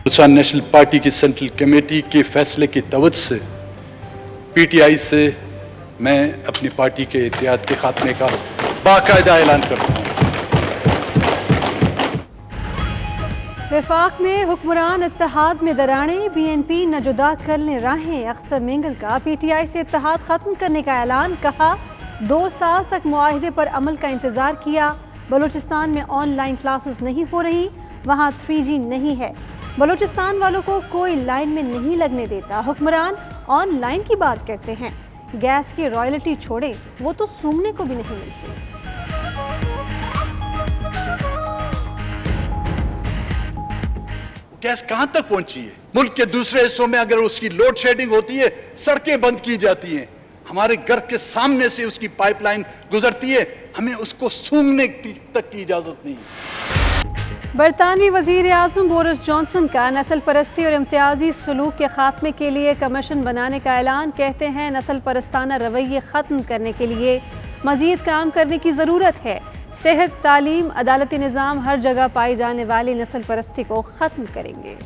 Balochistan national party की central committee के फैसले की तवज्जो से पीटीआई से मैं अपनी पार्टी के इत्तेहाद के खात्मे का बाकायदा ऐलान करता हूँ। वफाक में हुक्मरान इत्तेहाद में दरारें, बीएनपी न जुदा करने राहें। अख्तर मेंगल का पीटीआई से इत्तेहाद खत्म करने का ऐलान। कहा 2 साल तक मुआहिदे पर अमल का इंतजार किया। बलूचिस्तान में ऑनलाइन क्लासेस नहीं हो रही, वहाँ 3G नहीं है। बलूचिस्तान वालों को कोई लाइन में नहीं लगने देता। हुक्मरान ऑनलाइन की बात करते हैं, गैस की रॉयल्टी छोड़े, वो तो सूंघने को भी नहीं मिलती। गैस कहां तक पहुंची है? मुल्क के दूसरे हिस्सों में अगर उसकी लोड शेडिंग होती है, सड़कें बंद की जाती हैं, हमारे घर के सामने से उसकी पाइपलाइन गुजरती है, हमें उसको सूंघने तक की इजाजत नहीं है। बरतानवी वज़ीर आज़म बोरिस जॉनसन का नस्ल परस्ती और इम्तियाजी सलूक के खात्मे के लिए कमीशन बनाने का ऐलान। कहते हैं नस्ल परस्ताना रवैये ख़त्म करने के लिए मज़ीद काम करने की ज़रूरत है। सेहत, तालीम, अदालती निज़ाम, हर जगह पाई जाने वाली नस्ल परस्ती को ख़त्म करेंगे।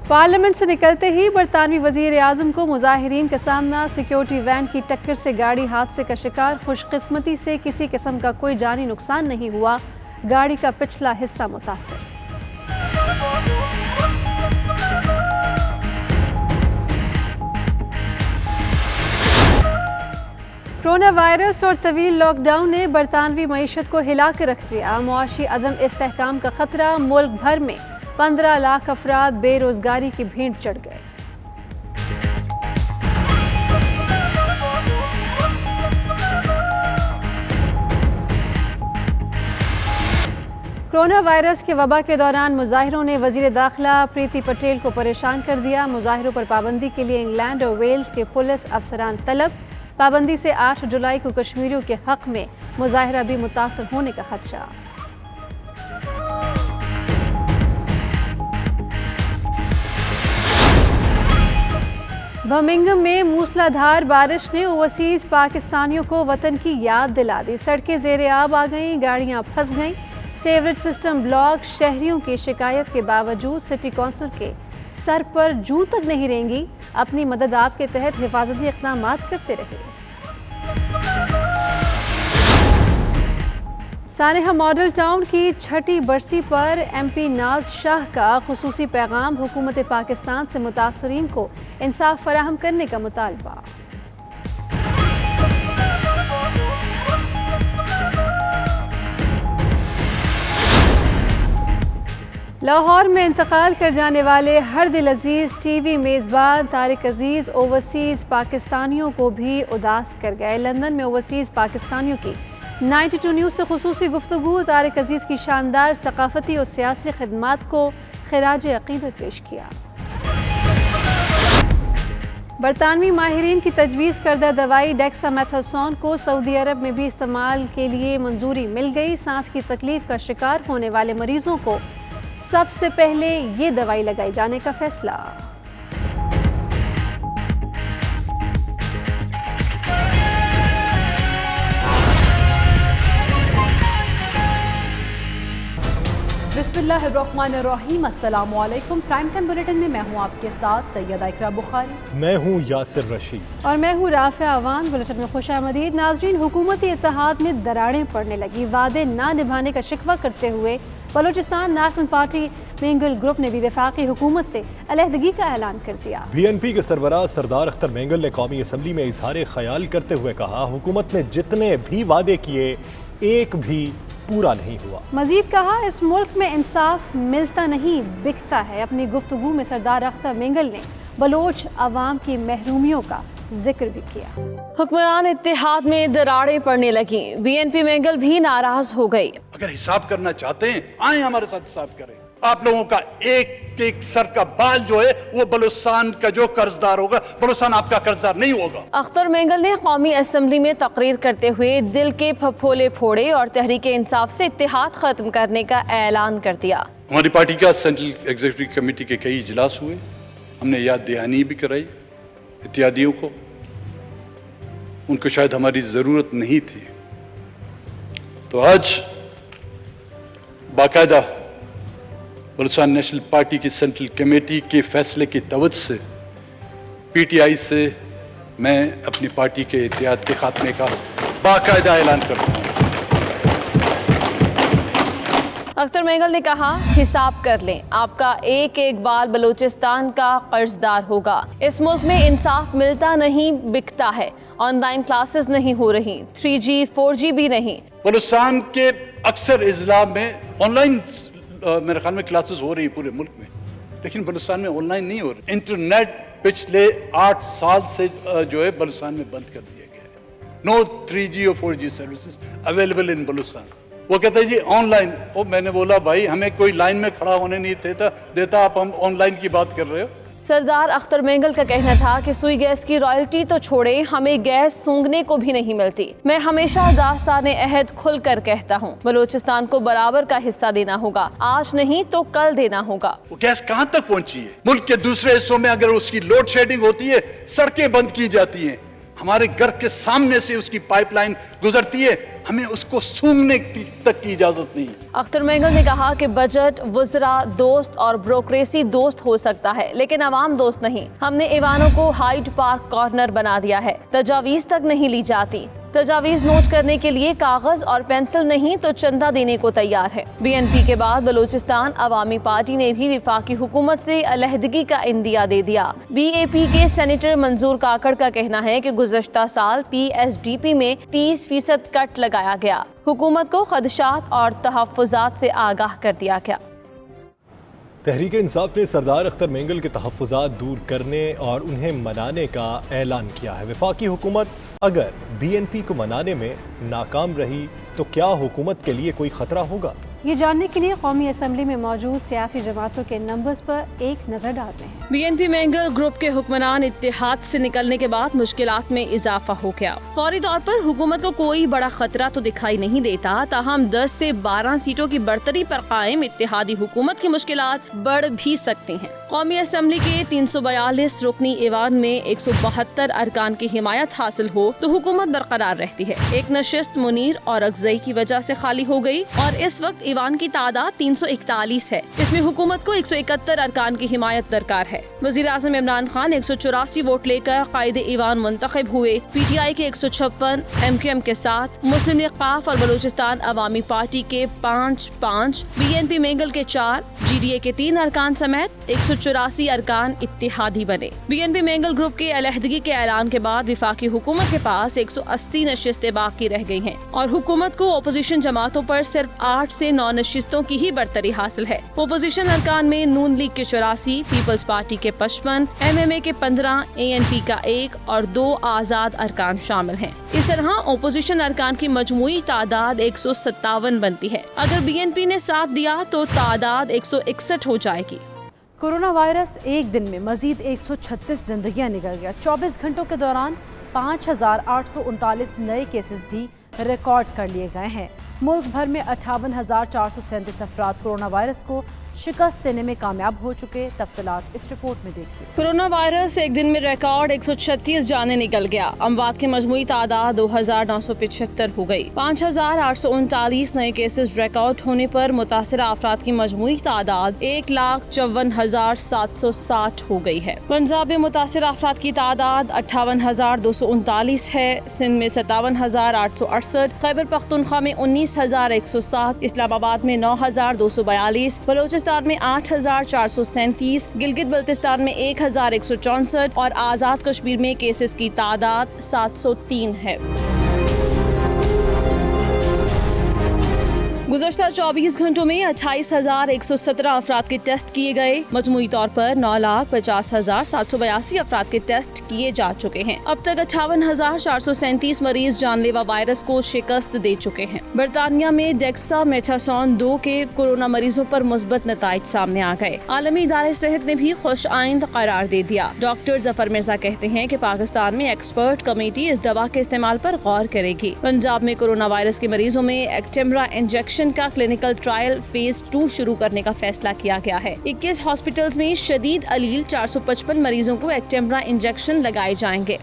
पार्लियामेंट से निकलते ही बरतानवी वज़ीर आज़म को मुज़ाहिरीन का सामना। सिक्योरिटी वैन की टक्कर से गाड़ी हादसे का शिकार। खुशकिस्मती से किसी किस्म का कोई जानी नुकसान नहीं हुआ, गाड़ी का पिछला हिस्सा मुतासर। कोरोना वायरस और तवील लॉकडाउन ने बरतानवी मईशत को हिला कर रख दिया। मुआशी अदम इस्तेहकाम का खतरा। मुल्क भर में 15 लाख अफराद बेरोजगारी की भेंट चढ़ गए। कोरोना वायरस के वबा के दौरान मुजाहिरों ने वजीर दाखिला प्रीति पटेल को परेशान कर दिया। मुजाहिरों पर पाबंदी के लिए इंग्लैंड और वेल्स के पुलिस अफसरान तलब। पाबंदी से 8 जुलाई को कश्मीरियों के हक में मुजाहिरा भी मुतासर होने का खदशा। बर्मिंघम में मूसलाधार बारिश ने ओवरसीज पाकिस्तानियों को वतन की याद दिला दी। सड़कें ज़ेरे आब आ गईं, गाड़ियां फंस गईं, सेवरेज सिस्टम ब्लॉक। शहरियों की शिकायत के बावजूद सिटी कौंसिल के सर पर जूं तक नहीं रेंगी। अपनी मदद आप के तहत हिफाजती इक़दामात करते रहे। सानेहा मॉडल टाउन की 6ठी बरसी पर MP नाज शाह का खुसूसी पैगाम। हुकूमत पाकिस्तान से मुतासरीन को इंसाफ फराहम करने का मुतालबा। लाहौर में इंतकाल कर जाने वाले हर दिल अजीज TV मेज़बान तारिक अजीज ओवरसीज़ पाकिस्तानियों को भी उदास कर गए। लंदन में ओवरसीज़ पाकिस्तानियों की 92 न्यूज़ से खुसूसी गुफ्तगू। तारिक अजीज की शानदार सकाफती और सियासी खिदमात को खिराज अकीदत पेश किया। बरतानवी माहिरीन की तजवीज़ करदा दवाई डेक्सामेथासोन को सऊदी अरब में भी इस्तेमाल के लिए मंजूरी मिल गई। सांस की तकलीफ का शिकार होने वाले मरीजों को सबसे पहले ये दवाई लगाई जाने का फैसला। बिस्मिल्लाहिर्रहमानिर्रहीम। अस्सलामु अलैकुम। प्राइम टाइम बुलेटिन में मैं हूं आपके साथ सैयदा इकरा बुखारी। मैं हूं यासिर रशीद और मैं हूं राफिया अवान। बुलेटिन में खुश आमदीद। नाज़रीन, हुकूमती इत्तेहाद में दरारें पड़ने लगी। वादे ना निभाने का शिकवा करते हुए Balochistan national party Mengal group ने भी वफाकी हुकूमत से अलहदगी का ऐलान कर दिया। BNP के सरबराह सरदार अख्तर मेंगल ने कौमी असम्बली में इजहार ख्याल करते हुए कहा, हुकूमत ने जितने भी वादे किए एक भी पूरा नहीं हुआ। मजीद कहा, इस मुल्क में इंसाफ मिलता नहीं बिकता है। अपनी गुफ्तगू में सरदार अख्तर मेंगल ने बलोच अवाम की महरूमियों का जिक्र भी किया। हुक्मरान इत्तेहाद में दरारें पड़ने लगी। BNP मेंगल भी नाराज हो गई। अगर हिसाब करना चाहते हैं, आए हमारे साथ हिसाब करें। आप लोगों का एक एक सर का बाल जो है वो बलूचिस्तान का जो कर्जदार होगा, बलूचिस्तान आपका कर्जदार नहीं होगा। अख्तर मेंगल ने कौमी असम्बली में तकरीर करते हुए दिल के फफोले फोड़े और तहरीक इंसाफ से इत्तेहाद खत्म करने का ऐलान कर दिया। हमारी पार्टी का सेंट्रल एग्जीक्यूटिव कमेटी के कई इजलास हुए, हमने याद दहानी भी कराई इत्यादियों को। उनको शायद हमारी ज़रूरत नहीं थी, तो आज बाकायदा बलूचिस्तान नेशनल पार्टी की सेंट्रल कमेटी के फैसले की तवज्जो से पीटीआई से मैं अपनी पार्टी के इत्तेहाद के खात्मे का बाकायदा ऐलान करता हूँ। अख्तर मेंगल ने कहा, हिसाब कर लें, आपका एक एक बाल बलूचिस्तान का कर्जदार होगा। इस मुल्क में इंसाफ मिलता नहीं, बिकता है। ऑनलाइन क्लासेस नहीं हो रही, 3G 4G भी नहीं। बलूचिस्तान के अक्सर इजला में ऑनलाइन मेरे ख्याल में क्लासेस हो रही पूरे मुल्क में, लेकिन बलूचिस्तान में ऑनलाइन नहीं हो रही। इंटरनेट पिछले 8 साल से जो है बलूचिस्तान में बंद कर दिया गया है। नो 3G और 4G services available in Balochistan. वो कहते हैं जी ऑनलाइन। ओ मैंने बोला भाई हमें कोई लाइन में खड़ा होने नहीं देता, आप हम ऑनलाइन की बात कर रहे हो। सरदार अख्तर मेंगल का कहना था कि सुई गैस की रॉयल्टी तो छोड़े, हमें गैस सूंघने को भी नहीं मिलती। मैं हमेशा दास्ताने अहद खुल कर कहता हूँ, बलूचिस्तान को बराबर का हिस्सा देना होगा, आज नहीं तो कल देना होगा। वो गैस कहाँ तक पहुँची है? मुल्क के दूसरे हिस्सों में अगर उसकी लोड शेडिंग होती है, सड़कें बंद की जाती हैं, हमारे घर के सामने से उसकी पाइपलाइन गुजरती है, हमें उसको सूंघने तक की इजाजत नहीं। अख्तर मेंगल ने कहा कि बजट वज़रा दोस्त और ब्रोक्रेसी दोस्त हो सकता है, लेकिन अवाम दोस्त नहीं। हमने ईवानों को हाइड पार्क कॉर्नर बना दिया है, तजावीज़ तक नहीं ली जाती। तजावीज़ नोट करने के लिए कागज और पेंसिल नहीं तो चंदा देने को तैयार है। BNP के बाद बलूचिस्तान अवामी पार्टी ने भी वफाकी हुकूमत से अलहदगी का इंदिया दे दिया। BAP के सेनेटर मंजूर काकड़ का कहना है कि गुज़श्ता साल PSDP में 30% कट लगाया गया। हुकूमत को खदशात और तहफ़्फ़ुज़ात से आगाह कर दिया गया। तहरीक इंसाफ ने सरदार अख्तर मेंगल के तहफ़्फ़ुज़ात दूर करने और उन्हें मनाने का ऐलान किया है। वफाकी हुकूमत अगर BNP को मनाने में नाकाम रही तो क्या हुकूमत के लिए कोई ख़तरा होगा? ये जानने के लिए कौमी असम्बली में मौजूद सियासी जमातों के नंबर्स पर एक नजर डालते हैं। BNP मेंगल ग्रुप के हुक्मरान इत्तेहाद से निकलने के बाद मुश्किलात में इजाफा हो गया। फौरी तौर पर हुकूमत को कोई बड़ा खतरा तो दिखाई नहीं देता, ताहम 10 से 12 सीटों की बढ़तरी पर कायम इत्तेहादी हुकूमत की मुश्किलात बढ़ भी सकती हैं। कौमी असम्बली के 342 रुकनी ईवान में 172 अरकान की हिमायत हासिल हो तो हुकूमत बरकरार रहती है। एक नशिस्त मुनीर और अगजई की वजह से खाली हो गई और इस वक्त ईवान की तादाद 341 है। इसमें हुकूमत को 171 अरकान की हिमायत दरकार है। वज़ीर आज़म इमरान खान 184 वोट लेकर कायदे ईवान मुंतखब हुए। PTI के 156, MQM के 7, मुस्लिम लीग क़ाफ और बलूचिस्तान अवामी पार्टी के 5, BNP मेंगल के 4, GDA के 3 अरकान समेत 184 अरकान इत्तेहादी बने। BNP मेंगल ग्रुप के अलहदगी के ऐलान के बाद वफाकी हुकूमत के पास 180 नशिस्तें बाकी रह गई हैं और हुकूमत को अपोजिशन जमातों पर सिर्फ 8 से 9 नशिस्तों की ही बढ़तरी हासिल है। अपोजिशन अरकान में नून लीग के 84, पीपल्स पार्टी के 55, MMA के 15, ANP का 1 और 2 आजाद अरकान शामिल हैं। इस तरह अपोजिशन अरकान की मजमूई तादाद 157 बनती है। अगर BNP ने साथ दिया तो तादाद 161 हो जाएगी। कोरोना वायरस एक दिन में मजीद 136 जिंदगियां निकल गया। 24 घंटों के दौरान 5,839 नए केसेस भी रिकॉर्ड कर लिए गए हैं। मुल्क भर में 58,437 अफराद कोरोना वायरस को शिकस्त देने में कामयाब हो चुके। तफसीलात इस रिपोर्ट में देखिए। कोरोना वायरस एक दिन में रिकॉर्ड 136 जाने निकल गया। अमवात की मजमूई तादाद 2,975 हो गई। 5,839 नए केसेस रिकॉर्ड होने पर मुतासिरा अफराद की मजमूई तादाद 1,54,760 हो गई है। पंजाब में मुतासिरा अफराद की तादाद 58,239 है। सिंध में 57,868, खैबर पख्तूनख्वा में 19,107, इस्लामाबाद में 9,242, बलोचिस्तान में 8,437, गिलगित बल्तिस्तान में 1,164 और आज़ाद कश्मीर में केसेस की तादाद 703 है। गुज़श्ता 24 घंटों में 28,117 अफराद के टेस्ट किए गए। मजमूई तौर पर 9,50,782 अफराद के टेस्ट किए जा चुके हैं। अब तक 58,437 मरीज जानलेवा वायरस को शिकस्त दे चुके हैं। बरतानिया में डेक्सामेथासोन 2 के कोरोना मरीजों पर मुस्बत नताइज सामने आ गए। आलमी इदारे सेहत ने भी खुश आइंद करार दे दिया। डॉक्टर जफर मिर्जा कहते हैं कि पाकिस्तान में एक्सपर्ट कमेटी इस दवा के इस्तेमाल पर गौर करेगी। पंजाब में कोरोना वायरस के मरीजों में एक्टेमरा इंजेक्शन का क्लिनिकल ट्रायल फेज 2 शुरू करने का फैसला किया गया है। 21 हॉस्पिटल्स में शदीद अलील 455 मरीजों को एक्टेमरा इंजेक्शन लगाए जाएंगे।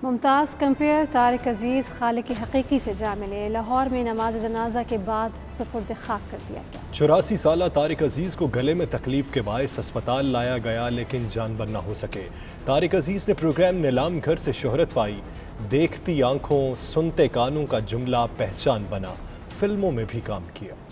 मुमताज़ कंपेयर तारिक अजीज़ खालिक हकीकी से जा मिले। लाहौर में नमाज जनाजा के बाद सुपुर्द खाक कर दिया गया। 84 साला तारिक अजीज़ को गले में तकलीफ के बायस अस्पताल लाया गया लेकिन जानबर न हो सके। तारिक अजीज़ ने प्रोग्राम नीलाम घर से शोहरत पाई। देखती आंखों सुनते कानों का जुमला पहचान बना। फिल्मों में भी काम किया।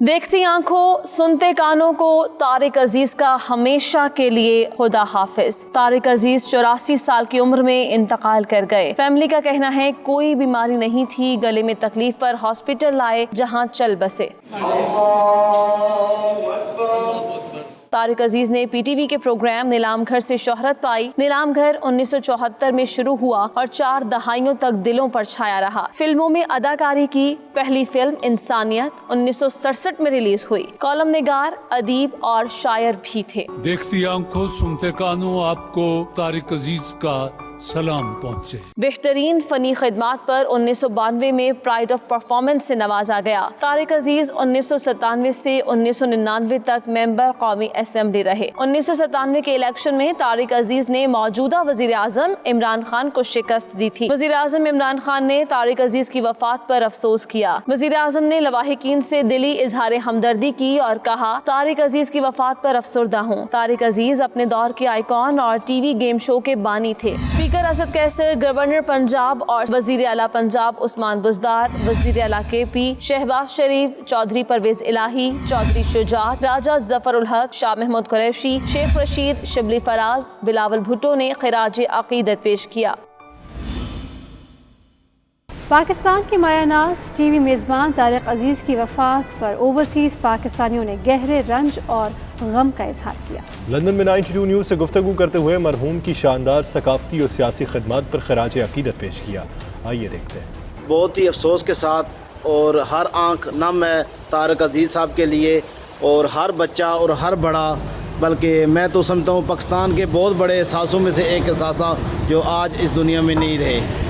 देखती आंखों सुनते कानों को तारिक अजीज का हमेशा के लिए खुदा हाफिज। तारिक अजीज 84 साल की उम्र में इंतकाल कर गए। फैमिली का कहना है कोई बीमारी नहीं थी, गले में तकलीफ पर हॉस्पिटल लाए जहां चल बसे। तारिक अजीज ने पीटीवी के प्रोग्राम नीलाम घर से शोहरत पाई। नीलाम घर 1974 में शुरू हुआ और 4 दहाइयों तक दिलों पर छाया रहा। फिल्मों में अदाकारी की। पहली फिल्म इंसानियत 1967 में रिलीज हुई। कॉलम निगार, अदीब और शायर भी थे। देखती आंखों सुनते कानों आपको तारिक अजीज का सलाम पहुँचे। बेहतरीन फनी खिदमात पर 1992 में प्राइड ऑफ परफॉर्मेंस से नवाजा गया। तारिक अजीज 1997 से 1999 तक मेंबर कौमी असेंबली रहे। 1997 के इलेक्शन में तारिक अजीज ने मौजूदा वजीर आजम इमरान खान को शिकस्त दी थी। वजीर आजम इमरान खान ने तारिक अजीज की वफात पर अफसोस किया। वजीर आजम ने लवाहिकीन से दिली इजहार हमदर्दी की और कहा, तारिक अजीज की वफात पर अफसरदा हूँ। तारिक अजीज अपने दौर के आइकॉन और टीवी गेम शो के बानी थे। स्पीकर असद कैसर, गवर्नर पंजाब और वजीर आला पंजाब उस्मान बुज़दार, वजीर आला केपी, शहबाज शरीफ, चौधरी परवेज इलाही, चौधरी शुजात, राजा जफर उल हक, शाह महमूद कुरैशी, शेख रशीद, शिबली फराज, बिलावल भुट्टो ने खिराज अकीदत पेश किया। पाकिस्तान के मायानाज़ टीवी मेज़बान तारिक अजीज़ की वफ़ात पर ओवरसीज़ पाकिस्तानियों ने गहरे रंज और गम का इजहार किया। लंदन में 92 न्यूज़ से गुफ्तगू करते हुए मरहूम की शानदार सकाफती और सियासी खिदमत पर खराज अकीदत पेश किया। आइए देखते हैं। बहुत ही अफसोस के साथ और हर आंख नम है तारिक अजीज़ साहब के लिए, और हर बच्चा और हर बड़ा, बल्कि मैं तो समझता हूँ पाकिस्तान के बहुत बड़े एहसासों में से एक एहसास जो आज इस दुनिया में नहीं रहे।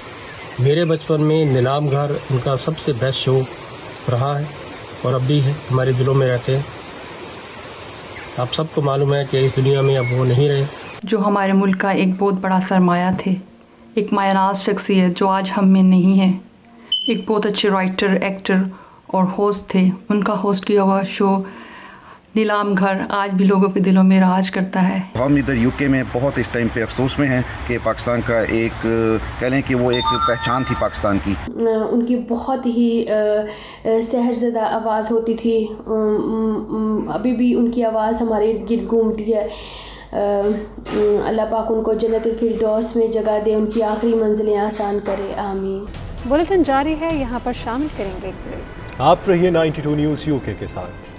मेरे बचपन में नीलाम घर उनका सबसे बेस्ट शो रहा है और अब भी है, हमारे दिलों में रहते हैं। आप सबको मालूम है कि इस दुनिया में अब वो नहीं रहे। जो हमारे मुल्क का एक बहुत बड़ा सरमाया थे, एक मायनाज शख्सियत जो आज हम में नहीं है, एक बहुत अच्छे राइटर, एक्टर और होस्ट थे। उनका होस्ट किया हुआ शो नीलाम घर आज भी लोगों के दिलों में राज करता है। हम इधर यूके में बहुत इस टाइम पे अफसोस में हैं कि पाकिस्तान का एक कह लें कि वो एक पहचान थी पाकिस्तान की। उनकी बहुत ही सहरज़दा आवाज़ होती थी। अभी भी उनकी आवाज़ हमारे इर्द गिर्द घूमती है। अल्लाह पाक उनको जन्नतुल फिरदौस में जगह दे, उनकी आखिरी मंजिलें आसान करे, आमीन। बुलेटिन जारी है, यहाँ पर शामिल करेंगे एक ब्रेक। आप रहिए 92 न्यूज़ यूके के साथ।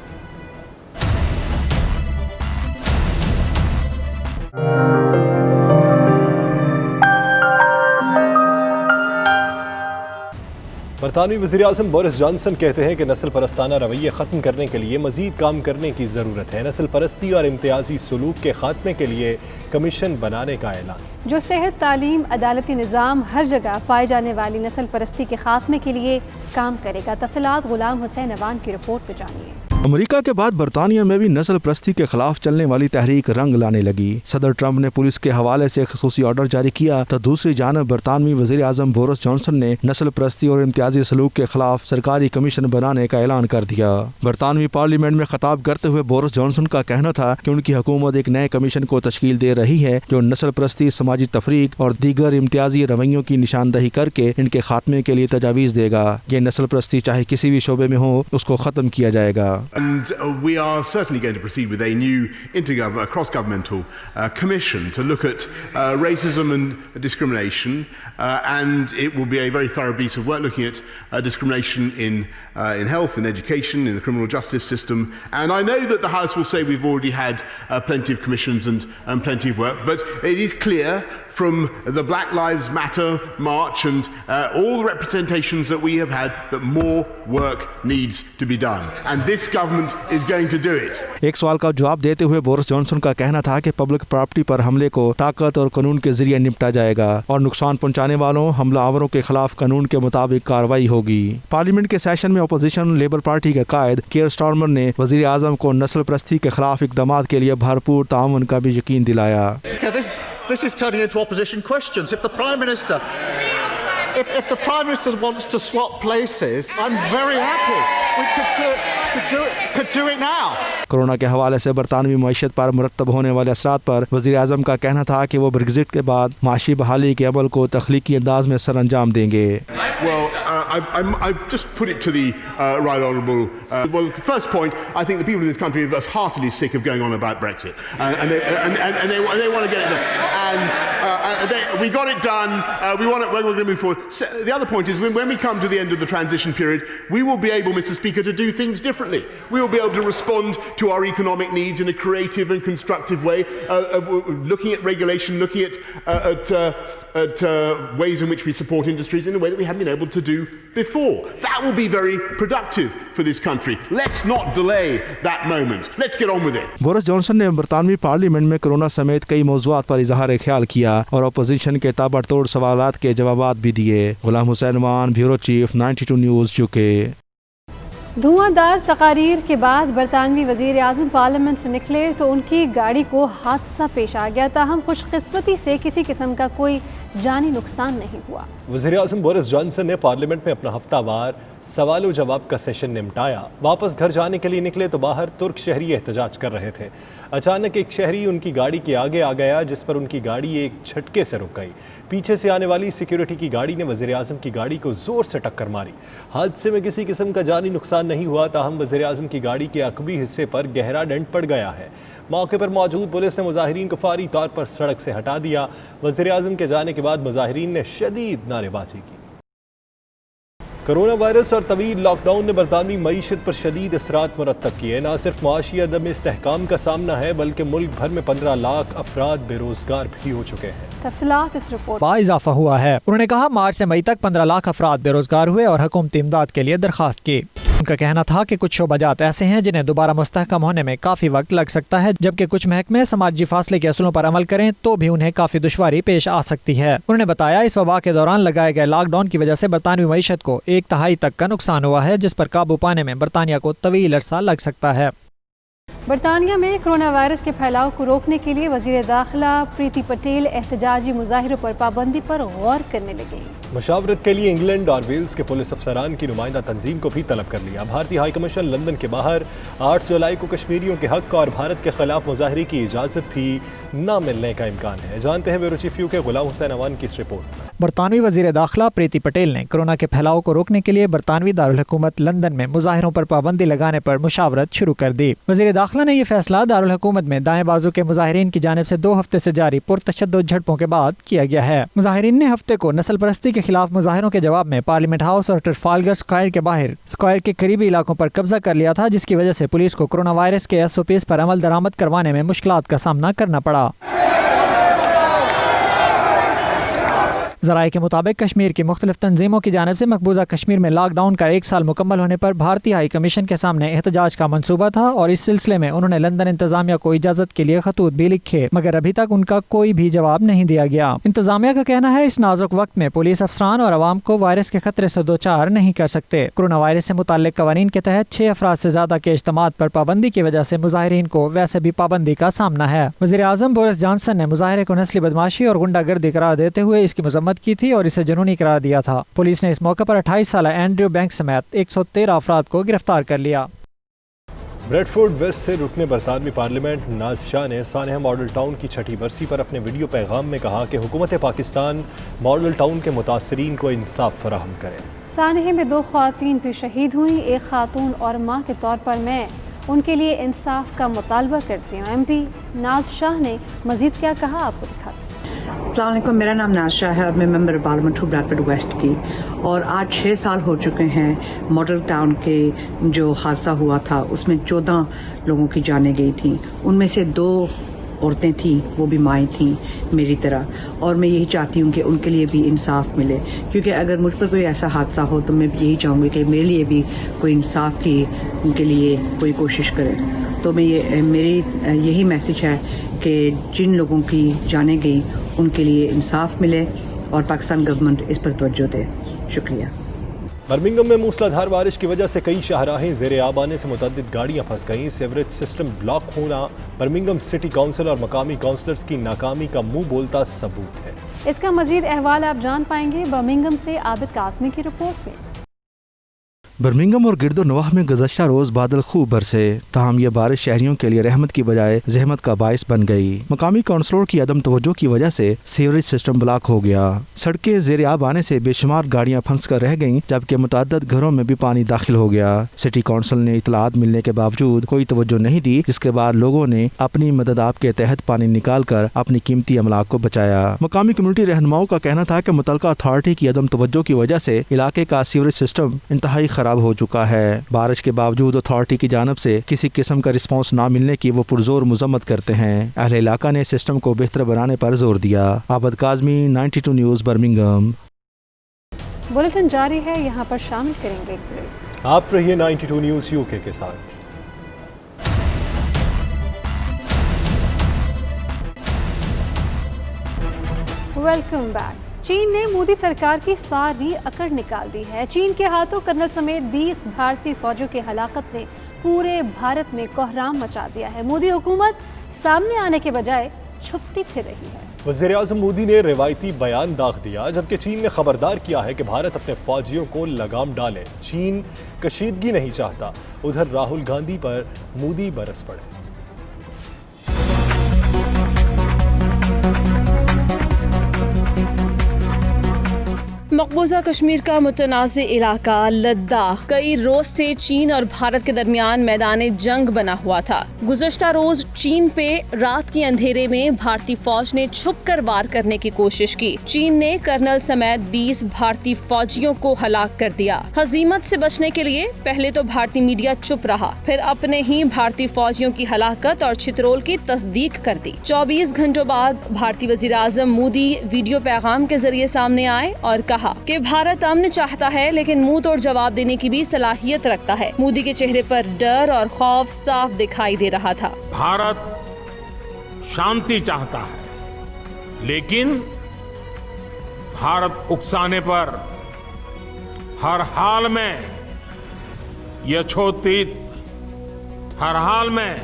बरतानवी वज़ीर आज़म बोरिस जॉनसन कहते हैं कि नस्ल परस्ताना रवैये ख़त्म करने के लिए मज़ीद काम करने की ज़रूरत है। नस्ल परस्ती और इम्तियाजी सलूक के ख़ात्मे के लिए कमीशन बनाने का ऐलान। जो सेहत, तालीम, अदालती निज़ाम हर जगह पाए जाने वाली नस्ल परस्ती के ख़ात्मे के लिए काम करेगा। तफसीलात गुलाम हुसैन अवान की रिपोर्ट में जानिए। अमेरिका के बाद बरतानिया में भी नस्ल परस्ती के खिलाफ चलने वाली तहरीक रंग लाने लगी। सदर ट्रंप ने पुलिस के हवाले से खसूसी ऑर्डर जारी किया तो दूसरी जानब बरतानवी वज़ीर आज़म बोरिस जॉनसन ने नस्ल परस्ती और इम्तियाजी सलूक के खिलाफ सरकारी कमीशन बनाने का ऐलान कर दिया। बरतानवी पार्लियामेंट में खिताब करते हुए बोरिस जॉनसन का कहना था कि उनकी हुकूमत एक नए कमीशन को तश्कील दे रही है जो नस्ल परस्ती, समाजी तफरीक और दीगर इम्तियाजी रवैयों की निशानदही करके इनके खात्मे के लिए तजावीज़ देगा। ये नस्ल परस्ती चाहे किसी भी शोबे में हो उसको ख़त्म किया जाएगा। And we are certainly going to proceed with a new cross-governmental commission to look at racism and discrimination, and it will be a very thorough piece of work looking at discrimination in health, in education, in the criminal justice system. And I know that the House will say we've already had plenty of commissions and plenty of work, but it is clear from the Black Lives Matter march and all the representations that we have had that more work needs to be done, and this government is going to do it. एक सवाल का जवाब देते हुए Boris Johnson का कहना था कि पब्लिक प्रॉपर्टी पर हमले को ताकत और कानून के जरिए निपटा जाएगा और नुकसान पहुंचाने वालों, हमलावरों के खिलाफ कानून के मुताबिक कार्रवाई होगी। पार्लियामेंट के सेशन में अपोजिशन लेबर पार्टी के कायद कीर स्टारमर ने वजीर आजम को नस्ल परस्ती के खिलाफ इकदाम के लिए भरपूर ताउन का भी यकीन दिलाया। this is turning into opposition questions. If the Prime Minister wants to swap places, I'm very happy. We could do it now. Corona के हवाले से बरतानवी मईशत पर मुरतब होने वाले असरात पर वज़ीर आज़म का कहना था कि वो ब्रेग्जिट के बाद माशी बहाली के अमल को तख्लीकी अंदाज में सर अंजाम देंगे. Well, I've just put it to the right honourable. Well, first point, I think the people in this country are heartily sick of going on about Brexit, and they want to get it done. And we got it done. We're going to move forward. So, the other point is when we come to the end of the transition period, we will be able, Mr. Speaker, to do things differently. We will be able to respond to our economic needs in a creative and constructive way, looking at regulation, looking at ways in which we support industries in a way that we haven't been able to do before. That will be very productive for this country. Let's not delay that moment. Let's get on with it. Boris Johnson ने बरतानवी parliament में corona समेत कई मौज़ूआत पर इजहार ख्याल किया और opposition के ताबड़तोड़ सवालात के जवाबात भी दिए. गुलाम हुसैन मान, ब्यूरो चीफ, 92 न्यूज़, यूके. धुआंधार तकारीर के बाद बरतानवी वज़ीर आज़म पार्लियामेंट से निकले तो उनकी गाड़ी को हादसा पेश आ गया. ताहम खुशकिस्मती से किसी किस्म का कोई जानी नुकसान नहीं हुआ. वज़ीर आज़म बोरिस जॉनसन ने पार्लियामेंट में अपना हफ्तावार सवाल व जवाब का सेशन निपटाया. वापस घर जाने के लिए निकले तो बाहर तुर्क शहरी एहतजाज कर रहे थे. अचानक एक शहरी उनकी गाड़ी के आगे आ गया, जिस पर उनकी गाड़ी एक झटके से रुक गई. पीछे से आने वाली सिक्योरिटी की गाड़ी ने वज़ीर आज़म की गाड़ी को ज़ोर से टक्कर मारी. हादसे में किसी किस्म का जानी नुकसान नहीं हुआ. ताहम वज़ीर आज़म की गाड़ी के अकबी हिस्से पर गहरा डेंट पड़ गया है. मौके पर मौजूद पुलिस ने मुजाहिरीन को फौरी तौर पर सड़क से हटा दिया. वज़ीर आज़म के जाने के बाद मुजाहिरीन ने शदीद नारेबाजी की. कोरोना वायरस और तवील लॉकडाउन ने बरतानवी मईशत पर शदीद असरात मुरतब किए. न सिर्फ माशी अदम इस्तेहकाम का सामना है, बल्कि मुल्क भर में 15 लाख अफराद बेरोजगार भी हो चुके हैं. तफसीलात इस रिपोर्ट में इजाफा हुआ है. उन्होंने कहा मार्च से मई तक 15 लाख अफराद बेरोजगार हुए और हुकूमती इमदाद के लिए दरखास्त की. उनका कहना था कि कुछ शोबाजात ऐसे हैं जिन्हें दोबारा मुस्तहकम होने में काफी वक्त लग सकता है, जबकि कुछ महकमे समाजी फासले के असूलों पर अमल करें तो भी उन्हें काफी दुश्वारी पेश आ सकती है. उन्होंने बताया इस वबा के दौरान लगाए गए लॉकडाउन की वजह से बरतानवी मईशत को 1/3 तक का नुकसान हुआ है, जिस पर काबू पाने में बरतानिया को तवील अरसा लग सकता है. बरतानिया में कोरोना वायरस के फैलाव को रोकने के लिए वज़ीर दाखिला प्रीति पटेल एहतजाजी मुजाहिरों पर पाबंदी पर गौर करने लगे. मुशावरत के लिए इंग्लैंड और वेल्स के पुलिस अफसरान की नुमाइंदा तंजीम को भी तलब कर लिया. भारतीय हाई कमीशन लंदन के बाहर 8 जुलाई को कश्मीरियों के हक और भारत के खिलाफ मुजाहरे की इजाज़त भी न मिलने का इम्कान है. जानते हैं ब्यूरो चीफ के गुलाम हुसैन अवान की इस रिपोर्ट. बरतानवी वज़ीर दाखिला प्रीति पटेल ने कोरोना के फैलाव को रोकने के लिए बरतानवी दारुल हुकूमत लंदन में मुजाहिरों पर पाबंदी लगाने पर मुशावरत शुरू कर दी. वज़ीर दाखिला ने यह फैसला दारुल हुकूमत में दाएं बाजू के मुजाहिरीन की जानिब से 2 हफ्ते से जारी पुरतशद्दुद झड़पों के बाद किया गया है. मुजाहिरीन ने हफ्ते को नस्ल परस्ती के खिलाफ मुजाहिरों के जवाब में पार्लियामेंट हाउस और ट्रफालगर स्क्वायर के बाहर स्क्वायर के करीबी इलाकों पर कब्जा कर लिया था, जिसकी वजह से पुलिस को कोरोना वायरस के SOPs पर अमल दरामद करवाने में मुश्किलात का सामना करना पड़ा. ज़राए के मुताबिक कश्मीर की मुख्तलिफ तंजीमों की जानिब से मकबूजा कश्मीर में लॉकडाउन का 1 साल मुकम्मल होने पर भारतीय हाई कमीशन के सामने एहतजाज का मंसूबा था और इस सिलसिले में उन्होंने लंदन इंतजामिया को इजाज़त के लिए खतूत भी लिखे, मगर अभी तक उनका कोई भी जवाब नहीं दिया गया. इंतजामिया का कहना है इस नाजुक वक्त में पुलिस अफसरान और अवाम को वायरस के खतरे से दो चार नहीं कर सकते. कोरोना वायरस से मुताल्लिक कवानीन के तहत 6 अफराद से ज्यादा के इज्तिमात पर पाबंदी की वजह से मुजाहिरीन को वैसे भी पाबंदी का सामना है. वज़ीर आज़म बोरिस जॉनसन ने मुजाहरे को नस्ली बदमाशी और गुंडागर्दी करार देते हुए इसकी मजम्मत की थी और इसे जुनूनी करार दिया था. पुलिस ने इस मौके पर 28 साल एंड्रयू बैंक समेत 113 अफराद को गिरफ्तार कर लिया. ब्रेडफोर्ड वेस्ट से रुकने बरतानवी पार्लियामेंट नाज शाह ने सानहा मॉडल टाउन की 6ठी बरसी पर अपने वीडियो पैगाम में कहा कि हुकूमत पाकिस्तान मॉडल टाउन के मुतासरीन को इंसाफ फराहम करे. सानहे में 2 ख़वातीन भी शहीद हुई. एक खातून और माँ के तौर पर मैं उनके लिए इंसाफ का मुतालबा करती हूँ. MP नाज शाह ने मजीद क्या कहा, आपको दिखाते हैं. अस्सलाम वालेकुम, मेरा नाम नाज शाह है और मैं मेंबर पार्लियामेंट हूँ ब्रैडफोर्ड वेस्ट की. और आज 6 साल हो चुके हैं मॉडल टाउन के जो हादसा हुआ था उसमें 14 लोगों की जानें गई थी. उनमें से 2 औरतें थीं, वो भी माएँ थीं मेरी तरह. और मैं यही चाहती हूँ कि उनके लिए भी इंसाफ मिले, क्योंकि अगर मुझ पर कोई ऐसा हादसा हो तो मैं यही चाहूँगी कि मेरे लिए भी कोई इंसाफ की के लिए कोई कोशिश करे. तो मैं मेरी यही मैसेज है कि जिन लोगों की जानें गई उनके लिए इंसाफ मिले और पाकिस्तान गवर्नमेंट इस पर तवज्जो दे. शुक्रिया. برمنگھم میں موسلادھار بارش کی وجہ سے کئی شاہراہیں زیر آب آنے سے متعدد گاڑیاں پھنس گئیں۔ سیوریج سسٹم بلاک ہونا برمنگھم سٹی کونسل اور مقامی کونسلرز کی ناکامی کا منہ بولتا ثبوت ہے۔ اس کا مزید احوال آپ جان پائیں گے برمنگھم سے عابد قاسمی کی رپورٹ میں۔ برمنگھم اور گرد و نواح میں گزشتہ روز بادل خوب برسے، تاہم یہ بارش شہریوں کے لیے رحمت کی بجائے زحمت کا باعث بن گئی۔ مقامی کونسلروں کی عدم توجہ کی وجہ سے سیوریج سسٹم بلاک ہو گیا۔ سڑکیں زیر آب آنے سے بے شمار گاڑیاں پھنس کر رہ گئیں، جبکہ متعدد گھروں میں بھی پانی داخل ہو گیا۔ سٹی کونسل نے اطلاعات ملنے کے باوجود کوئی توجہ نہیں دی، جس کے بعد لوگوں نے اپنی مدد آپ کے تحت پانی نکال کر اپنی قیمتی املاک کو بچایا۔ مقامی کمیونٹی رہنماؤں کا کہنا تھا کہ متعلقہ اتھارٹی کی عدم توجہ کی وجہ سے علاقے کا سیوریج سسٹم انتہائی خراب ہو چکا ہے۔ بارش کے باوجود اتھارٹی کی جانب سے کسی قسم کا رسپانس نہ ملنے کی وہ پرزور مذمت کرتے ہیں۔ اہل علاقہ نے سسٹم کو بہتر بنانے پر زور دیا۔ عابد قاسمی، 92 نیوز، برمنگھم۔ بلیٹن جاری ہے، یہاں پر شامل کریں گے۔ آپ رہیے 92 نیوز UK کے ساتھ۔ Welcome back. چین نے مودی سرکار کی ساری اکڑ نکال دی ہے۔ چین کے ہاتھوں کرنل سمیت 20 بھارتی فوجیوں کی ہلاکت نے پورے بھارت میں کوہرام مچا دیا ہے۔ مودی حکومت سامنے آنے کے بجائے چھپتی پھر رہی ہے۔ وزیر اعظم مودی نے روایتی بیان داغ دیا، جبکہ چین نے خبردار کیا ہے کہ بھارت اپنے فوجیوں کو لگام ڈالے۔ چین کشیدگی نہیں چاہتا، ادھر راہل گاندھی پر مودی برس پڑے۔ مقبوضہ کشمیر کا متنازع علاقہ لداخ کئی روز سے چین اور بھارت کے درمیان میدان جنگ بنا ہوا تھا۔ گزشتہ روز چین پہ رات کے اندھیرے میں بھارتی فوج نے چھپ کر وار کرنے کی کوشش کی۔ چین نے کرنل سمیت 20 بھارتی فوجیوں کو ہلاک کر دیا۔ ہزیمت سے بچنے کے لیے پہلے تو بھارتی میڈیا چپ رہا، پھر اپنے ہی بھارتی فوجیوں کی ہلاکت اور چترول کی تصدیق کر دی۔ 24 گھنٹوں بعد بھارتی وزیر اعظم مودی ویڈیو پیغام کے ذریعے سامنے آئے اور کہا کہ بھارت امن چاہتا ہے لیکن منہ توڑ جواب دینے کی بھی صلاحیت رکھتا ہے۔ مودی کے چہرے پر ڈر اور خوف صاف دکھائی دے رہا تھا۔ بھارت شانتی چاہتا ہے لیکن بھارت اکسانے پر ہر حال میں یتھوچت ہر حال میں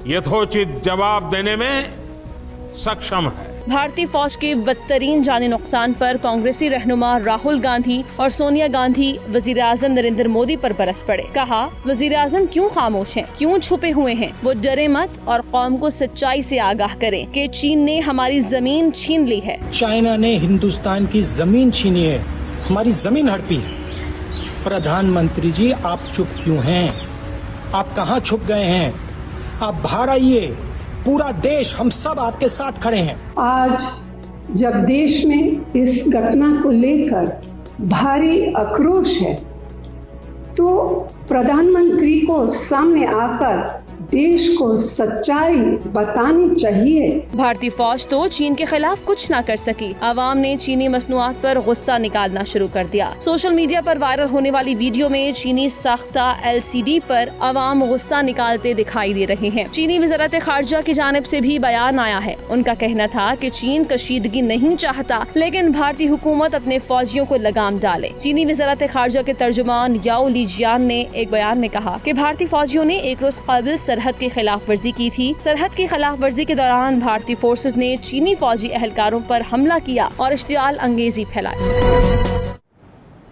یتھوچت جواب دینے میں سکشم ہے۔ بھارتی فوج کے بدترین جانی نقصان پر کانگریسی رہنما راہل گاندھی اور سونیا گاندھی وزیر اعظم نریندر مودی پر برس پڑے۔ کہا، وزیر اعظم کیوں خاموش ہیں، کیوں چھپے ہوئے ہیں؟ وہ ڈرے مت اور قوم کو سچائی سے آگاہ کریں کہ چین نے ہماری زمین چھین لی ہے۔ چائنا نے ہندوستان کی زمین چھینی ہے، ہماری زمین ہڑپی ہے۔ پردھان منتری جی، آپ چپ کیوں ہیں؟ آپ کہاں چھپ گئے ہیں؟ آپ باہر آئیے، پورا دیش، ہم سب آپ کے ساتھ کھڑے ہیں۔ آج جب دیش میں اس گھٹنا کو لے کر بھاری آکروش ہے تو پردھان منتری کو سامنے آ کر دیش کو سچائی بتانی چاہیے۔ بھارتی فوج تو چین کے خلاف کچھ نہ کر سکی۔ عوام نے چینی مصنوعات پر غصہ نکالنا شروع کر دیا۔ سوشل میڈیا پر وائرل ہونے والی ویڈیو میں چینی ساختہ LCD پر عوام غصہ نکالتے دکھائی دے رہے ہیں۔ چینی وزارت خارجہ کی جانب سے بھی بیان آیا ہے۔ ان کا کہنا تھا کہ چین کشیدگی نہیں چاہتا لیکن بھارتی حکومت اپنے فوجیوں کو لگام ڈالے۔ چینی وزارت خارجہ کے ترجمان یاو لیجیان نے ایک بیان میں کہا کہ بھارتی فوجیوں نے ایک روز قبل سرحد کی خلاف ورزی کی تھی۔ سرحد کی خلاف ورزی کے دوران بھارتی فورسز نے چینی فوجی اہلکاروں پر حملہ کیا اور اشتعال انگیزی پھیلائی۔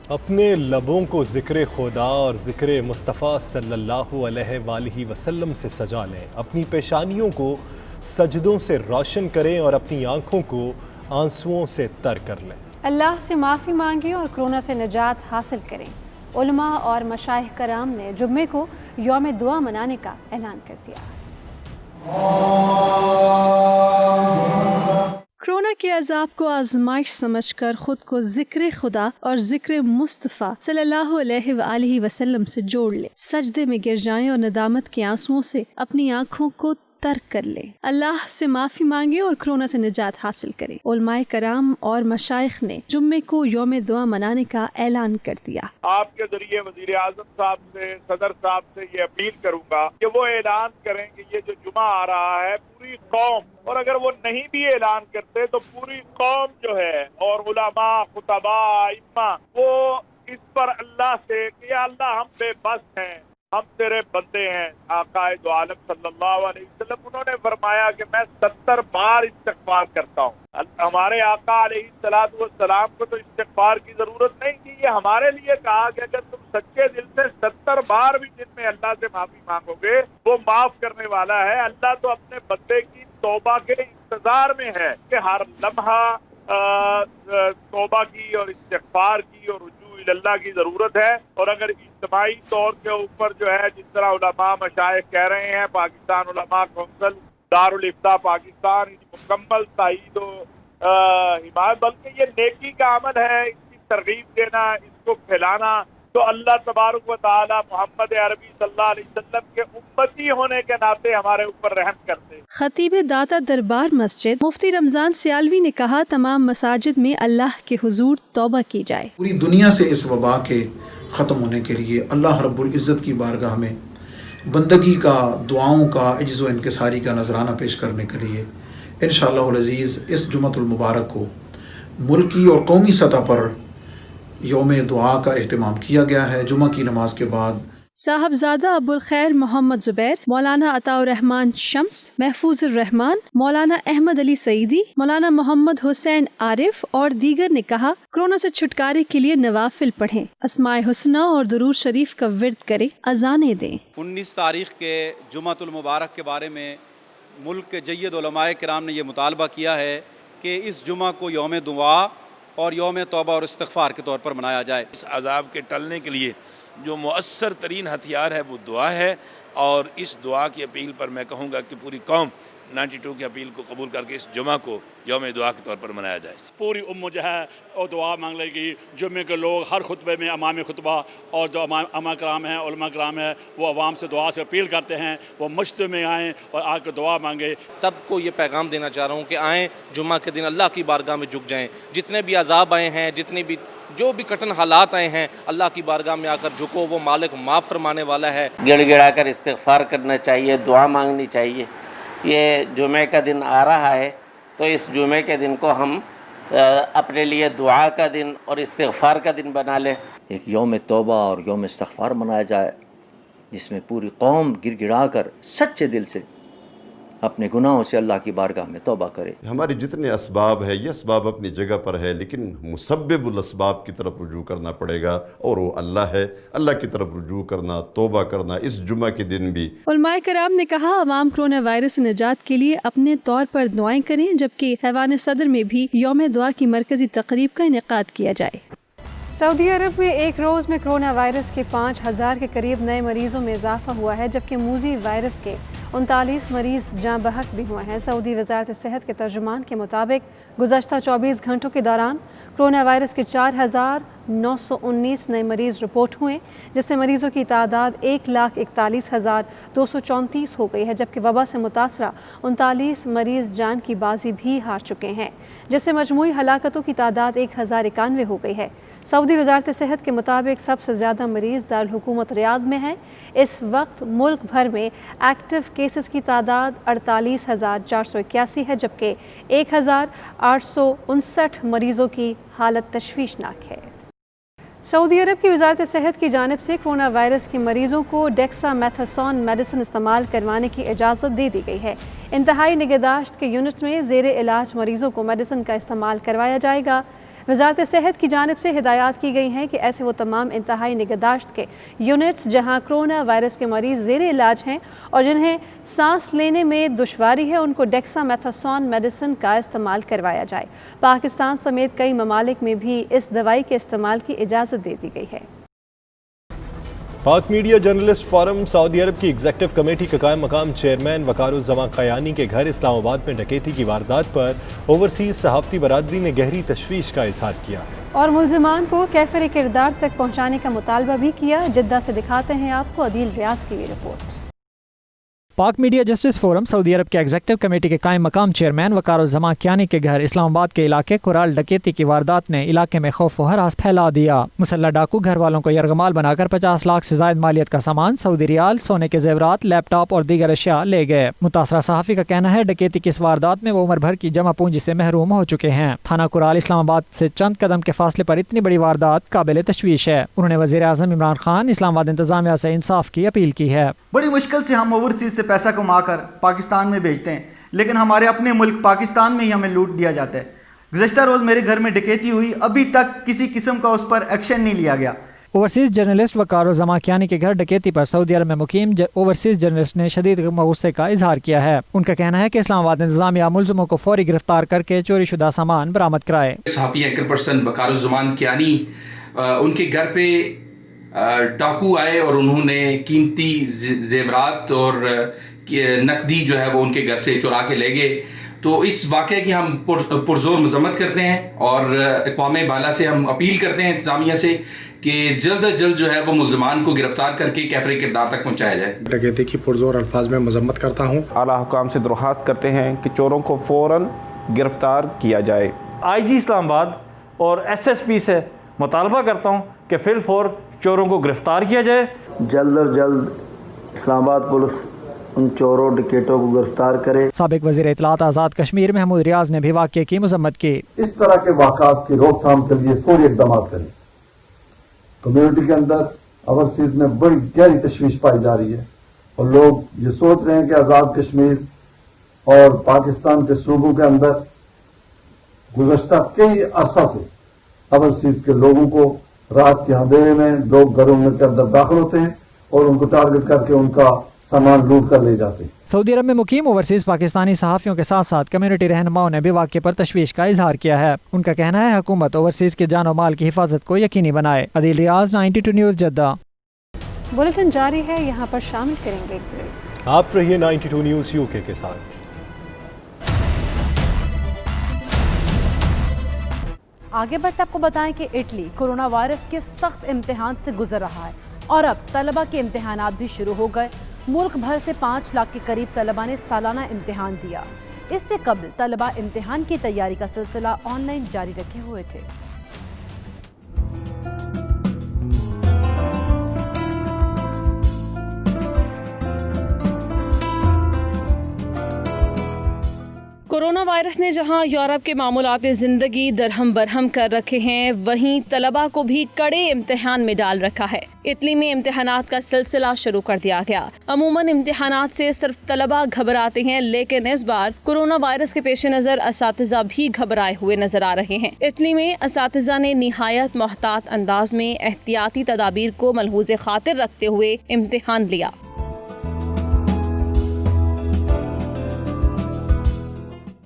اپنے لبوں کو ذکر خدا اور ذکر مصطفیٰ صلی اللہ علیہ وآلہ وسلم سے سجا لیں۔ اپنی پیشانیوں کو سجدوں سے روشن کریں اور اپنی آنکھوں کو آنسوؤں سے تر کر لیں۔ اللہ سے معافی مانگیں اور کورونا سے نجات حاصل کریں۔ علماء اور مشائخ کرام نے جمعے کو یوم دعا منانے کا اعلان کر دیا۔ کورونا کے عذاب کو آزمائش سمجھ کر خود کو ذکر خدا اور ذکر مصطفیٰ صلی اللہ علیہ وآلہ وسلم سے جوڑ لیں۔ سجدے میں گر جائیں اور ندامت کے آنسوؤں سے اپنی آنکھوں کو ترک کر لیں۔ اللہ سے معافی مانگے اور کورونا سے نجات حاصل کریں۔ علماء کرام اور مشائخ نے جمعے کو یوم دعا منانے کا اعلان کر دیا۔ آپ کے ذریعے وزیر اعظم صاحب سے، صدر صاحب سے یہ اپیل کروں گا کہ وہ اعلان کریں کہ یہ جو جمعہ آ رہا ہے پوری قوم، اور اگر وہ نہیں بھی اعلان کرتے تو پوری قوم جو ہے اور علماء، خطباء، ائمہ، وہ इस पर अल्लाह से कि या अल्लाह हम बेबस हैं, हम तेरे बंदे हैं। आकाए दो आलम सल्लल्लाहु अलैहि वसल्लम उन्होंने फरमाया कि मैं 70 बार इस्तिग़फ़ार करता हूँ। हमारे आका अलैहिस्सलातु वस्सलाम को तो इस्तिग़फ़ार की जरूरत नहीं थी, ये हमारे लिए कहा कि अगर तुम सच्चे दिल से 70 बार भी दिन में अल्लाह से माफी मांगोगे वो माफ करने वाला है। अल्लाह तो अपने बंदे की तौबा के इंतजार में है कि हर लम्हा तौबा की और इस्तिग़फ़ार की और रुजू अल्लाह की जरूरत है। और अगर इज्तिमाई तौर के ऊपर जो है जिस तरह उलमा मशाइख कह रहे हैं, पाकिस्तान उलमा कौंसिल, दारुल इफ्ता पाकिस्तान मुकम्मल ताईद हिमायत, बल्कि ये नेकी का अमल है, इसकी तरगीब देना, इसको फैलाना, तो अल्लाह तबारक व तआला मोहम्मद अरबी सल्लल्लाहु अलैहि वसल्लम के उम्मती होने के नाते हमारे ऊपर रहम करते। खतीब दाता दरबार मस्जिद मुफ्ती रमजान सियालवी ने कहा, तमाम मसाजिद में अल्लाह के हुजूर तौबा की जाए। पूरी दुनिया से इस वबा के ख़त्म होने के लिए अल्लाह रब्बुल इज़्ज़त की बारगाह में बंदगी का, दुआओं का, इज्ज़ व इनकिसारी का नजराना पेश करने के लिए इंशाअल्लाहुल अज़ीज़ इस जुमअतुल मुबारक को मुल्की और कौमी सतह पर यौम दुआ का एहतमाम किया गया है। जुमा की नमाज के बाद साहबजादा अबुल खैर मोहम्मद जुबैर, मौलाना अताउर रहमान शम्स, महफूजुर रहमान, मौलाना अहमद अली सईदी, मौलाना मोहम्मद हुसैन आरिफ और दीगर ने कहा, कोरोना से छुटकारे के लिए नवाफिल पढ़ें, अस्माए हुस्ना और दुरूद शरीफ का विर्द करें, अजानें दें। 19 तारीख के जुमातुल मुबारक के बारे में मुल्क के जय्यद उलमाए किराम ने यह मुतालबा किया है कि इस जुमा को यौम दुआ और यौम तौबा और इस्तिग़फ़ार के तौर पर मनाया जाए। इस अज़ाब के टलने के लिए जो मुअस्सर तरीन हथियार है वो दुआ है, और इस दुआ की अपील पर मैं कहूँगा कि पूरी कौम 92 की अपील को कबूल करके इस जुमा को यौम दुआ के तौर पर मनाया जाए। पूरी उम्मत जो है और दुआ मांग लेगी। जुम्मे के लोग हर खुतबे में अमाम खुतबा और जो अमा कराम हैं, उलमा कराम हैं, वो अवाम से दुआ से अपील करते हैं, वो मस्जिद में आएँ और आकर दुआ मांगे। तब को ये पैगाम देना चाह रहा हूँ कि आएँ जुम्मा के दिन अल्लाह की बारगाह में झुक जाएँ। जितने भी अजाब आए हैं, जितने भी जो भी कठिन हालात आए हैं, अल्लाह की बारगाह में आकर झुको, वो मालिक माफ़ फरमाने वाला है। गिड़गिड़ा कर इस्तिग़फ़ार करना चाहिए, दुआ मांगनी चाहिए। ये जुमे का दिन आ रहा है तो इस जुमे के दिन को हम अपने लिए दुआ का दिन और इस्तिग़फ़ार का दिन बना लें। एक यौम तौबा और यौम इस्तिग़फ़ार मनाया जाए जिसमें पूरी कौम गिड़गिड़ा कर सच्चे दिल से अपने गुनाहों से अल्लाह की बारगाह में तौबा करे। हमारे जितने असबाब है, ये असबाब अपनी जगह पर है, लेकिन मुसब्बिबुल असबाब की तरफ रुजू करना पड़ेगा और वो अल्लाह है। अल्लाह की तरफ रुजू करना, तौबा करना इस जुमा के दिन भी। उलमाए कराम ने कहा, अवाम कोरोना वायरस से निजात के लिए अपने तौर पर दुआएं करें, जबकि हैवान सदर में भी यौम दुआ की मरकजी तकरीब का इनेकाद किया जाए। सऊदी अरब में एक रोज़ में कोरोना वायरस के 5000 के करीब नए मरीजों में इजाफा हुआ है, जबकि मूजी वायरस के 39 मरीज जाँ बहक भी हुए हैं। सऊदी वज़ारत सेहत के तर्जुमान के मुताबिक गुज़श्ता 24 घंटों के दौरान कोरोना वायरस के 4919 नए मरीज़ रिपोर्ट हुए, जिससे मरीज़ों की तादाद 1,41,234 हो गई है, जबकि वबा से मुतासरा 39 मरीज़ जान की बाजी भी हार चुके हैं, जिससे मजमूई हलाकतों की तादाद 1091 हो गई है। सऊदी वज़ारत सेहत के मुताबिक सबसे ज़्यादा मरीज़ दारुल हुकूमत रियाद में हैं। इस वक्त मुल्क भर में एक्टिव केसेस की तादाद 48,481 है, जबकि 1,859 मरीज़ों की हालत तशवीशनाक है। सऊदी अरब की वज़ारत सेहत की जानिब से कोरोना वायरस के मरीज़ों को डेक्सामेथासोन मेडिसिन इस्तेमाल करवाने की इजाज़त दे दी गई है। इंतहाई निगहदाश्त के यूनिट्स में ज़ेर इलाज मरीज़ों को मेडिसिन का इस्तेमाल करवाया जाएगा। वज़ारत सेहत की जानिब से हिदायत की गई हैं कि ऐसे वो तमाम इंतहाई निगहदाश्त के यूनिट्स जहाँ कोरोना वायरस के मरीज़ ज़ेर इलाज हैं और जिन्हें सांस लेने में दुश्वारी है, उनको डेक्सामेथासोन मेडिसिन का इस्तेमाल करवाया जाए। पाकिस्तान समेत कई ममालिक में भी इस दवाई के इस्तेमाल की इजाज़त दे दी गई है। पाक मीडिया जर्नलिस्ट फोरम सऊदी अरब की एग्जीक्यूटिव कमेटी का कायम मकाम चेयरमैन वकारुज़्ज़मा क़यानी के घर इस्लामाबाद में डकैती की वारदात पर ओवरसीज़ सहाफ़ती बरादरी ने गहरी तशवीश का इजहार किया और मुल्ज़िमान को कैफ़र किरदार तक पहुँचाने का मुतालबा भी किया। जिद्दा से दिखाते हैं आपको अदील रियाज की रिपोर्ट। پاک میڈیا جسٹس فورم سعودی عرب کے ایگزیکٹو کمیٹی کے قائم مقام چیئرمین وقار الزماں کیانی کے گھر اسلام آباد کے علاقے کرال ڈکیتی کی واردات نے علاقے میں خوف و ہراس پھیلا دیا۔ مسلح ڈاکو گھر والوں کو یرغمال بنا کر 50 لاکھ سے زائد مالیت کا سامان، سعودی ریال، سونے کے زیورات، لیپ ٹاپ اور دیگر اشیاء لے گئے۔ متاثرہ صحافی کا کہنا ہے ڈکیتی کی اس واردات میں وہ عمر بھر کی جمع پونجی سے محروم ہو چکے ہیں۔ تھانہ کرال اسلام آباد سے چند قدم کے فاصلے پر اتنی بڑی واردات قابل تشویش ہے۔ انہوں نے وزیر اعظم عمران خان، اسلام آباد انتظامیہ سے انصاف کی اپیل کی ہے۔ بڑی مشکل سے ہم اوورسیز سے پیسہ کما کر پاکستان میں بھیجتے ہیں، لیکن ہمارے اپنے ملک پاکستان میں ہی ہمیں لوٹ دیا جاتا ہے۔ گزشتہ روز میرے گھر میں ڈکیتی ہوئی، ابھی تک کسی قسم کا اس پر ایکشن نہیں لیا گیا۔ اوورسیز جرنلسٹ وقار الزماں کیانی کے گھر ڈکیتی پر سعودی عرب میں مقیم اوورسیز جرنلسٹ نے شدید غصے کا اظہار کیا ہے۔ ان کا کہنا ہے کہ اسلام آباد انتظامیہ ملزموں کو فوری گرفتار کر کے چوری شدہ سامان برآمد کرائے۔ صحافی اینکر پرسن وقار الزماں کیانی، ان کے گھر پہ ڈاکو آئے اور انہوں نے قیمتی زیورات اور نقدی جو ہے وہ ان کے گھر سے چرا کے لے گئے۔ تو اس واقعے کی ہم پرزور مذمت کرتے ہیں اور اقوام بالا سے ہم اپیل کرتے ہیں انتظامیہ سے کہ جلد از جلد جو ہے وہ ملزمان کو گرفتار کر کے کیفر کردار تک پہنچایا جائے۔ ڈکیتی کی پرزور الفاظ میں مذمت کرتا ہوں۔ اعلیٰ حکام سے درخواست کرتے ہیں کہ چوروں کو فوراً گرفتار کیا جائے۔ آئی جی اسلام آباد اور ایس ایس پی سے مطالبہ کرتا ہوں کہ فی الفور چوروں کو گرفتار کیا جائے۔ جلد از جلد اسلام آباد پولیس ان چوروں ڈکیٹوں کو گرفتار کرے۔ سابق وزیر اطلاعات آزاد کشمیر محمود ریاض نے بھی واقعے کی مذمت کی۔ اس طرح کے واقعات کی روک تھام کے لیے فوری اقدامات کریں۔ کمیونٹی کے اندر اوورسیز میں بڑی گہری تشویش پائی جا رہی ہے اور لوگ یہ سوچ رہے ہیں کہ آزاد کشمیر اور پاکستان کے صوبوں کے اندر گزشتہ کئی عرصہ سے اوورسیز کے لوگوں کو رات کے اندھیرے میں لوگ گھروں میں اندر داخل ہوتے ہیں اور ان کو ٹارگٹ کر کے ان کا سامان لوٹ کر لے جاتے ہیں۔ سعودی عرب میں مقیم اوورسیز پاکستانی صحافیوں کے ساتھ ساتھ کمیونٹی رہنماؤں نے بھی واقعے پر تشویش کا اظہار کیا ہے۔ ان کا کہنا ہے حکومت اوورسیز کے جان و مال کی حفاظت کو یقینی بنائے۔ عدیل ریاض، 92 نیوز، جدہ۔ بلیٹن جاری ہے، یہاں پر شامل کریں گے ایک بریک۔ آپ رہیے 92 نیوز UK کے ساتھ۔ آگے بڑھتے آپ کو بتائیں کہ اٹلی کورونا وائرس کے سخت امتحان سے گزر رہا ہے اور اب طلبہ کے امتحانات بھی شروع ہو گئے۔ ملک بھر سے 5 لاکھ کے قریب طلبہ نے سالانہ امتحان دیا۔ اس سے قبل طلبہ امتحان کی تیاری کا سلسلہ آن لائن جاری رکھے ہوئے تھے۔ کورونا وائرس نے جہاں یورپ کے معمولات زندگی درہم برہم کر رکھے ہیں، وہیں طلبہ کو بھی کڑے امتحان میں ڈال رکھا ہے۔ اٹلی میں امتحانات کا سلسلہ شروع کر دیا گیا۔ عموماً امتحانات سے صرف طلبہ گھبراتے ہیں، لیکن اس بار کورونا وائرس کے پیش نظر اساتذہ بھی گھبرائے ہوئے نظر آ رہے ہیں۔ اٹلی میں اساتذہ نے نہایت محتاط انداز میں احتیاطی تدابیر کو ملحوظ خاطر رکھتے ہوئے امتحان لیا۔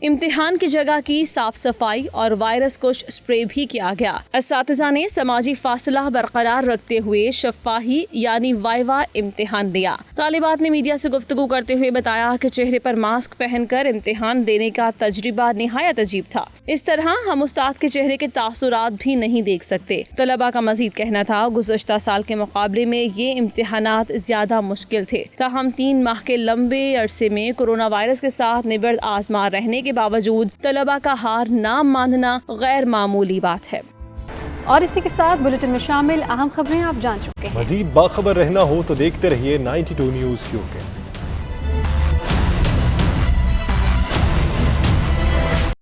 امتحان کی جگہ کی صاف صفائی اور وائرس کش اسپرے بھی کیا گیا۔ اساتذہ نے سماجی فاصلہ برقرار رکھتے ہوئے شفاہی یعنی وائوا امتحان لیا۔ طالبات نے میڈیا سے گفتگو کرتے ہوئے بتایا کہ چہرے پر ماسک پہن کر امتحان دینے کا تجربہ نہایت عجیب تھا۔ اس طرح ہم استاد کے چہرے کے تاثرات بھی نہیں دیکھ سکتے۔ طلبہ کا مزید کہنا تھا گزشتہ سال کے مقابلے میں یہ امتحانات زیادہ مشکل تھے، تاہم 3 ماہ کے لمبے عرصے میں کورونا وائرس کے ساتھ نبرد آزما رہنے کے باوجود طلبہ کا ہار نہ ماننا غیر معمولی بات ہے۔ اور اسی کے ساتھ بلیٹن میں شامل اہم خبریں آپ جان چکے ہیں۔ مزید باخبر رہنا ہو تو دیکھتے رہیے 92 نیوز UK۔